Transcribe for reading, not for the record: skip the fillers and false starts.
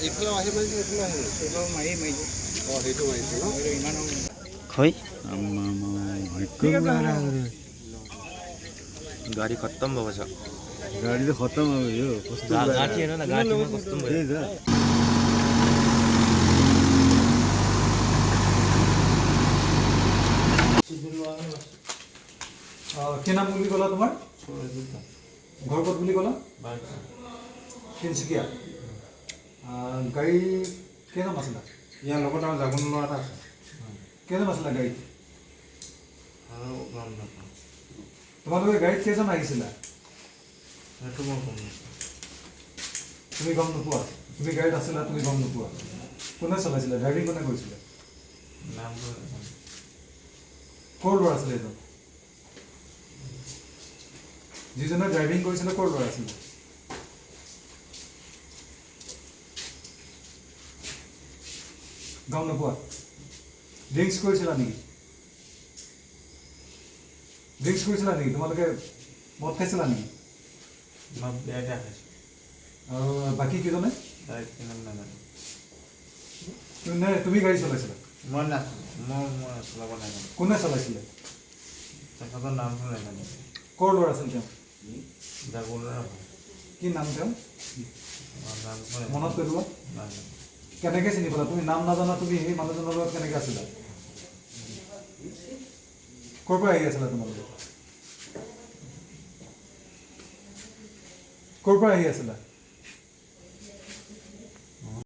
এইফালে আহি মাৰিছে, এইফালে আহি মাৰিছে। এইবাৰ মাৰি মাৰিছে। অঁ সেইটো মাৰিছে ন? এইটো ইমান खोई गाडी खत्तम भएको छ। गाडी त खत्तम अब यो कस्तो गाठी हेर्नु न, गाठीमा कस्तो भयो। त्यही त কি নাম বুলি ক'লা তোমাৰ? ঘৰ ক'ত বুলি ক'লা? তিনিচুকীয়া। গাড়ী কেইজন আছিলা? ইয়াৰ লগত আৰু যাব নোৱাৰা এটা আছে। কেইজন আছিলা গাড়ীত? আৰু গম নাপাওঁ, তোমালোকে গাড়ীত কেইজন আহিছিলা? সেইটো মই গম নাপাওঁ। তুমি গম নোপোৱা? তুমি গাড়ীত আছিলা, তুমি গম নোপোৱা? কোনে চলাইছিলে? ড্ৰাইভিং কোনে কৰিছিলে? নামটো নাজানো। ক'ৰ ল'ৰা আছিলে এইজন? যিজনে ড্ৰাইভিং কৰিছিলে ক'ৰ ল'ৰা আছিলে? গম নোপোৱা? ড্ৰিংকছ কৰিছিলা নেকি? ড্ৰিংকছ কৰিছিলা নেকি? তোমালোকে মদ খাইছিলা নেকি? মই বেয়াকৈ খাইছোঁ, আৰু বাকী কেইজনে? তাইক কিমান নাজানো। তুমি গাড়ী চলাইছিলা? মই নাজানো, মই চলাব নাজানো। কোনে চলাইছিলে? তেখেতৰ নামটো নাজানো। ক'ৰ ল'ৰা আছিল তেওঁ? জাগুলাৰ হয়। কি নাম তেওঁ? নামটো মনত পেলোৱা। নাজানো। কেনেকৈ চিনি পালা? তুমি নাম নাজানা, তুমি সেই মানুহজনৰ লগত কেনেকৈ আছিলা? ক'ৰ পৰা আহি আছিলা তোমালোকে? ক'ৰ পৰা আহি আছিলা?